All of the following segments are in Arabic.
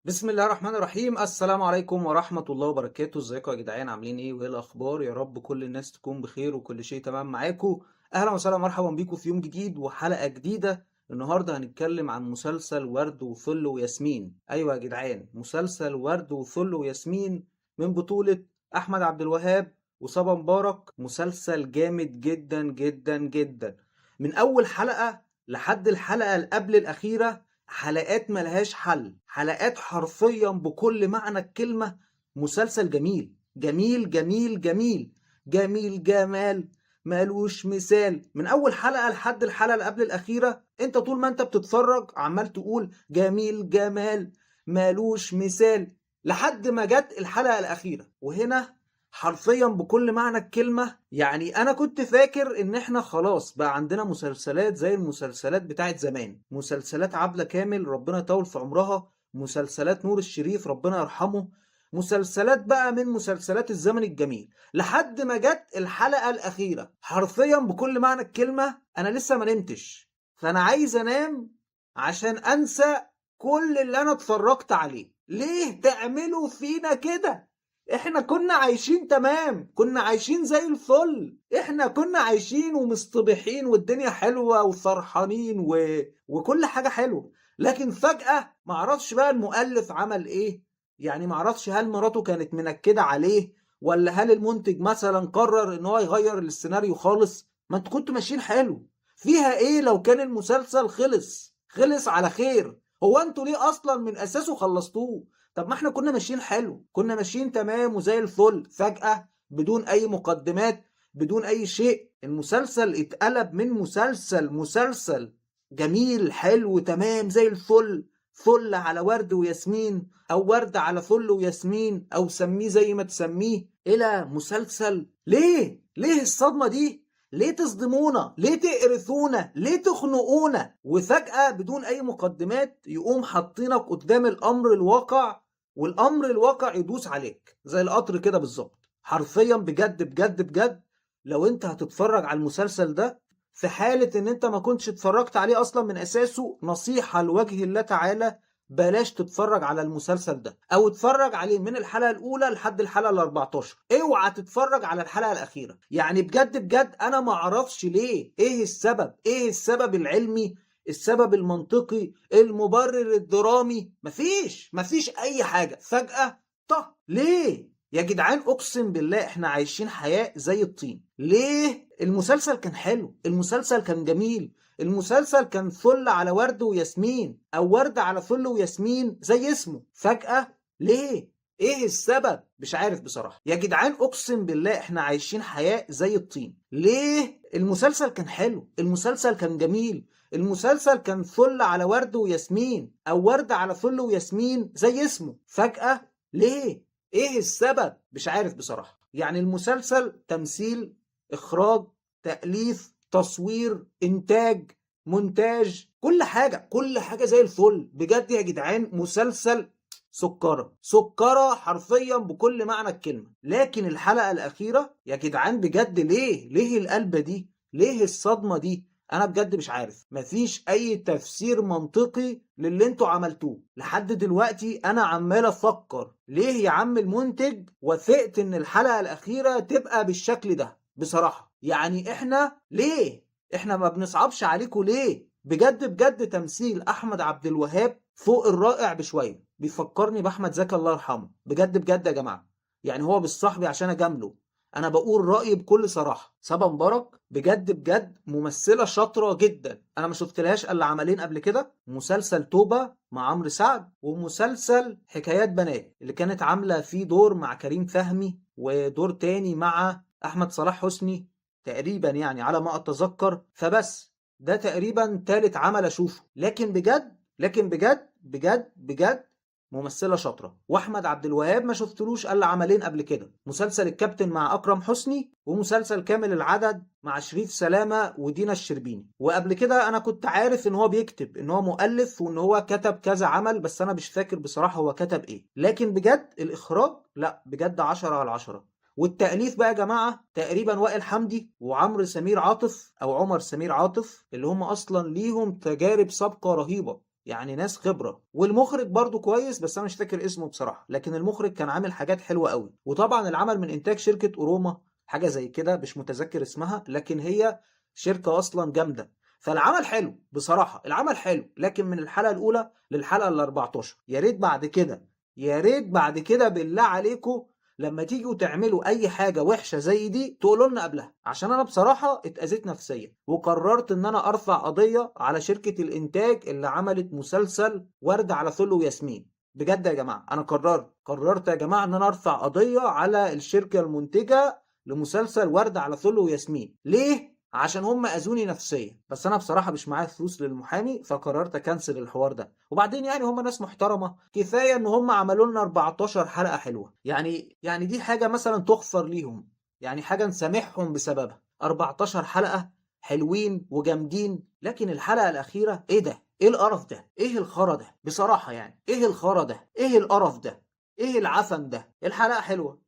بسم الله الرحمن الرحيم. السلام عليكم ورحمة الله وبركاته. ازيكم يا جدعان؟ عاملين ايه وايه الاخبار؟ يا رب كل الناس تكون بخير وكل شيء تمام معاكم. اهلا وسهلا مرحبا بيكم في يوم جديد وحلقة جديدة. النهاردة هنتكلم عن مسلسل ورد وفل وياسمين. ايوه يا جدعان، مسلسل ورد وفل وياسمين من بطولة احمد عبد الوهاب وصبا مبارك. مسلسل جامد جدا جدا جدا من اول حلقة لحد الحلقة اللي قبل الاخيرة. حلقات ملهاش حل، حلقات حرفيا بكل معنى الكلمة. مسلسل جميل جميل جميل جميل جميل جمال مالوش مثال. من اول حلقة لحد الحلقة اللي قبل الاخيرة، انت طول ما انت بتتفرج عمال تقول جميل جمال مالوش مثال لحد ما جت الحلقة الاخيرة. وهنا حرفيا بكل معنى الكلمة، يعني انا كنت فاكر ان احنا خلاص بقى عندنا مسلسلات زي المسلسلات بتاعت زمان، مسلسلات عبلة كامل ربنا يطول في عمرها، مسلسلات نور الشريف ربنا يرحمه، مسلسلات بقى من مسلسلات الزمن الجميل. لحد ما جت الحلقة الأخيرة حرفيا بكل معنى الكلمة أنا لسه ما نمتش، فأنا عايز أنام عشان أنسى كل اللي أنا اتفرجت عليه. ليه تعملوا فينا كده؟ احنا كنا عايشين تمام، كنا عايشين زي الفل، احنا كنا عايشين ومصطبحين والدنيا حلوة وفرحانين وكل حاجة حلوة. لكن فجأة معرفش بقى المؤلف عمل ايه، يعني معرفش هل مراته كانت منكدة عليه، ولا هل المنتج مثلا قرر ان هو يغير السيناريو خالص. ما انتوا كنتوا ماشيين حلو، فيها ايه لو كان المسلسل خلص على خير؟ هو انتوا ليه اصلا من اساسه خلصتوه؟ طب ما احنا كنا ماشيين حلو، كنا ماشيين تمام وزي الفل، فجأة بدون اي مقدمات بدون اي شيء المسلسل اتقلب من مسلسل جميل حلو تمام زي الفل، فل على ورد وياسمين او ورد على فل وياسمين او سميه زي ما تسميه، الى مسلسل. ليه الصدمة دي؟ ليه تصدمونا؟ ليه تقرفونا؟ ليه تخنقونا؟ وفجأة بدون أي مقدمات يقوم حاطينك قدام الأمر الواقع، والأمر الواقع يدوس عليك زي القطر كده بالظبط. حرفيا بجد بجد بجد، لو انت هتتفرج على المسلسل ده في حالة ان انت ما كنتش اتفرجت عليه اصلا من اساسه، نصيحة لوجه الله تعالى، بلاش تتفرج على المسلسل ده، او اتفرج عليه من الحلقة الاولى لحد الحلقة ال 14. اوعى تتفرج على الحلقة الاخيرة، يعني بجد بجد انا ما اعرفش ليه، ايه السبب، ايه السبب العلمي، السبب المنطقي، المبرر الدرامي؟ مفيش اي حاجة. فجأة طه ليه يا جدعان؟ اقسم بالله احنا عايشين حياة زي الطين. ليه؟ المسلسل كان حلو، المسلسل كان جميل، المسلسل كان فل على ورد وياسمين او ورد على فل وياسمين زي اسمه. فجأة ليه؟ ايه السبب؟ مش عارف بصراحة يا جدعان، اقسم بالله احنا عايشين حياة زي الطين. ليه؟ المسلسل كان حلو، المسلسل كان جميل، المسلسل كان فل على ورد وياسمين او ورد على فل وياسمين زي اسمه. فجأة ليه؟ ايه السبب؟ مش عارف بصراحة. يعني المسلسل تمثيل، اخراج، تأليف، تصوير، انتاج، مونتاج، كل حاجة زي الفل. بجد يا جدعان مسلسل سكرة حرفيا بكل معنى الكلمة. لكن الحلقة الأخيرة يا جدعان بجد، ليه القلبة دي؟ ليه الصدمة دي؟ انا بجد مش عارف، مفيش اي تفسير منطقي للي انتوا عملتوه لحد دلوقتي. انا عمال افكر ليه يا عم المنتج وافقت ان الحلقة الاخيرة تبقى بالشكل ده؟ بصراحة يعني احنا ليه؟ احنا ما بنصعبش عليكم ليه؟ بجد بجد تمثيل احمد عبد الوهاب فوق الرائع بشوية، بيفكرني باحمد زكي الله يرحمه. بجد بجد يا جماعة، يعني هو بالصحبي عشان اجامله، انا بقول رأيي بكل صراحة. صبا مبارك بجد بجد ممثلة شاطرة جدا، انا ما شفتلهاش الا عملين قبل كده، مسلسل توبة مع عمرو سعد ومسلسل حكايات بنات اللي كانت عاملة فيه دور مع كريم فهمي ودور تاني مع احمد صلاح حسني تقريبا، يعني على ما اتذكر. فبس ده تقريبا تالت عمل اشوفه. لكن بجد ممثله شاطره. واحمد عبد الوهاب ما شفتلوش الا عملين قبل كده، مسلسل الكابتن مع اكرم حسني ومسلسل كامل العدد مع شريف سلامه ودينا الشربيني. وقبل كده انا كنت عارف ان هو بيكتب، ان هو مؤلف وان هو كتب كذا عمل، بس انا مش فاكر بصراحه هو كتب ايه. لكن بجد الاخراج لا بجد 10 على 10. والتأليف بقى يا جماعة تقريبا وائل حمدي وعمرو سمير عاطف أو عمر سمير عاطف، اللي هم أصلا ليهم تجارب سابقة رهيبة يعني ناس خبرة، والمخرج برضو كويس بس انا مش فاكر اسمه بصراحة، لكن المخرج كان عامل حاجات حلوة قوي. وطبعا العمل من انتاج شركة اوروما، حاجة زي كده مش متذكر اسمها، لكن هي شركة اصلا جامدة. فالعمل حلو بصراحة، العمل حلو، لكن من الحلقة الاولى للحلقة ال 14 يا ريت بعد كده، يا ريت بعد كده بالله عليكم لما تيجوا تعملوا اي حاجة وحشة زي دي تقولوا لنا قبلها، عشان انا بصراحة اتأذيت نفسيا وقررت ان انا ارفع قضية على شركة الانتاج اللي عملت مسلسل ورد على فل وياسمين. بجد يا جماعة انا قررت يا جماعة ان انا ارفع قضية على الشركة المنتجة لمسلسل ورد على فل وياسمين. ليه؟ عشان هم اذوني نفسيا، بس انا بصراحه مش معايا فلوس للمحامي فقررت اكنسل الحوار ده. وبعدين يعني هم ناس محترمه، كفايه ان هم عملوا لنا 14 حلقه حلوه، يعني دي حاجه مثلا تغفر ليهم، يعني حاجه نسامحهم بسببها. 14 حلقه حلوين وجامدين، لكن الحلقه الاخيره ايه ده؟ ايه القرف ده؟ ايه الخرا ده؟ بصراحه يعني ايه الخرا ده؟ ايه القرف ده؟ ايه العفن ده؟ الحلقه حلوه،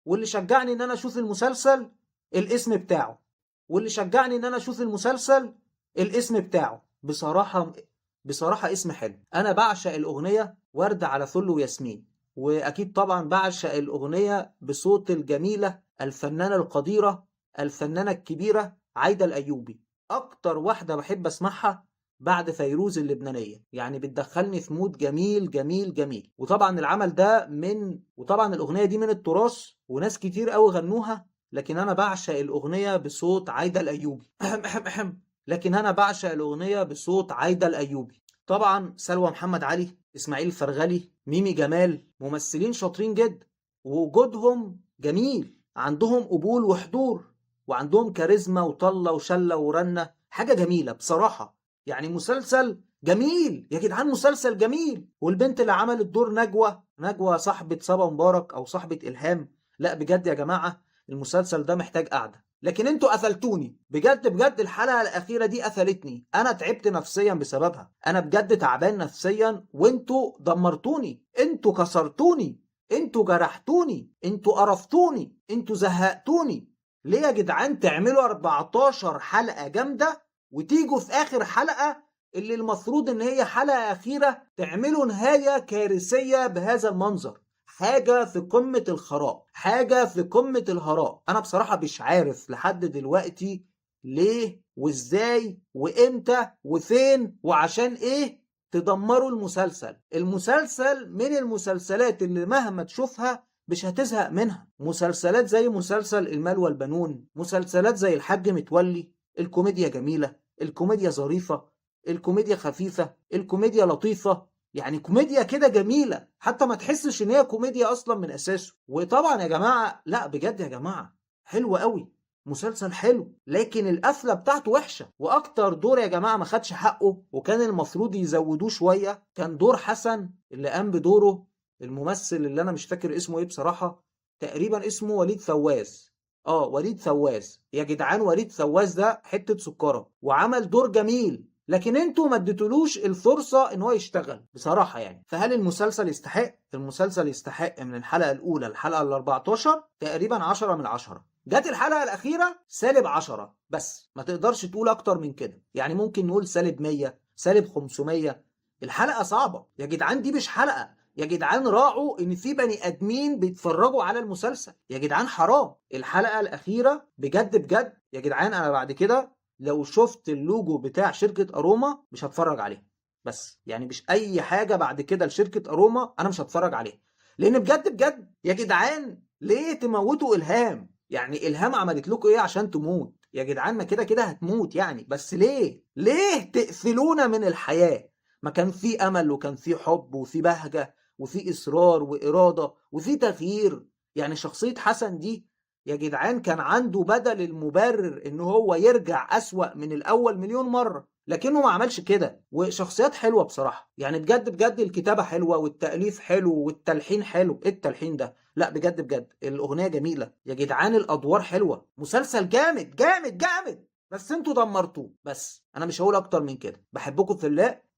واللي شجعني ان انا اشوف المسلسل الاسم بتاعه، واللي شجعني ان انا اشوف المسلسل الاسم بتاعه. بصراحة اسم حلو. انا بعشق الاغنية ورد على فل وياسمين، واكيد طبعا بعشق الاغنية بصوت الجميلة الفنانة القديرة الفنانة الكبيرة عايدة الايوبي. اكتر واحدة بحب اسمعها بعد فيروز اللبنانية، يعني بتدخلني في مود جميل جميل جميل. وطبعا العمل ده وطبعا الأغنية دي من التراث وناس كتير قوي غنوها، لكن أنا بعشق الأغنية بصوت عايدة الأيوبي. لكن أنا بعشق الأغنية بصوت عايدة الأيوبي. طبعا سلوى محمد علي، إسماعيل فرغلي، ميمي جمال، ممثلين شاطرين جدا ووجودهم جميل، عندهم قبول وحضور، وعندهم كاريزما وطلة وشلة ورنة، حاجة جميلة بصراحة. يعني مسلسل جميل يا جدعان، مسلسل جميل. والبنت اللي عملت دور نجوى صاحبة صبا مبارك او صاحبة الهام، لا بجد يا جماعة المسلسل ده محتاج قعدة. لكن انتوا قفلتوني بجد بجد، الحلقة الاخيرة دي قفلتني، انا تعبت نفسيا بسببها، انا بجد تعبان نفسيا، وانتوا دمرتوني، انتوا كسرتوني، انتوا جرحتوني، انتوا قرفتوني، انتوا زهقتوني. ليه يا جدعان تعملوا 14 حلقة جامدة وتيجوا في اخر حلقة اللي المفروض ان هي حلقة اخيرة تعملوا نهاية كارثية بهذا المنظر؟ حاجة في قمة الخراء، حاجة في قمة الهراء. انا بصراحة مش عارف لحد دلوقتي ليه وازاي وامتى وفين وعشان ايه تدمروا المسلسل من المسلسلات اللي مهما تشوفها مش هتزهق منها. مسلسلات زي مسلسل المال والبنون، مسلسلات زي الحاج متولي، الكوميديا جميلة، الكوميديا ظريفة، الكوميديا خفيفة، الكوميديا لطيفة، يعني كوميديا كده جميلة حتى ما تحسش ان هي كوميديا اصلا من اساسه. وطبعا يا جماعة لا بجد يا جماعة حلو قوي، مسلسل حلو، لكن القفلة بتاعته وحشة. واكتر دور يا جماعة ما خدش حقه وكان المفروض يزودوه شوية كان دور حسن، اللي قام بدوره الممثل اللي انا مش فاكر اسمه ايه بصراحة، تقريبا اسمه وليد فواز. وليد فواز يا جدعان، وليد فواز ده حتة سكرة وعمل دور جميل، لكن انتوا ما اديتولوش الفرصة ان هو يشتغل بصراحة يعني. فهل المسلسل يستحق؟ المسلسل يستحق من الحلقة الاولى الحلقة ال 14 تقريبا 10 من 10. جت الحلقة الاخيرة سالب 10 بس، ما تقدرش تقول اكتر من كده، يعني ممكن نقول سالب 100 سالب 500. الحلقة صعبة يا جدعان، دي مش حلقة يا جدعان، راعوا ان في بني ادمين بيتفرجوا على المسلسل يا جدعان، حرام. الحلقة الاخيرة بجد بجد يا جدعان، انا بعد كده لو شفت اللوجو بتاع شركة اروما مش هتفرج عليه، بس يعني مش اي حاجة بعد كده لشركة اروما انا مش هتفرج عليها، لان بجد بجد يا جدعان ليه تموتوا الهام؟ يعني الهام عملت لكم ايه عشان تموت يا جدعان؟ ما كده كده هتموت يعني، بس ليه تقفلونا من الحياة؟ ما كان في امل وكان في حب وفي بهجة وفي اصرار وارادة وفي تغيير. يعني شخصية حسن دي يا جدعان كان عنده بدل المبرر ان هو يرجع اسوأ من الاول مليون مرة، لكنه ما عملش كده. وشخصيات حلوة بصراحة، يعني بجد بجد الكتابة حلوة والتأليف حلو والتلحين حلو. ايه التلحين ده؟ لا بجد بجد الاغنية جميلة يا جدعان، الادوار حلوة، مسلسل جامد جامد جامد، بس انتوا دمرتوه. بس انا مش هقول اكتر من كده، بحبكم في الله،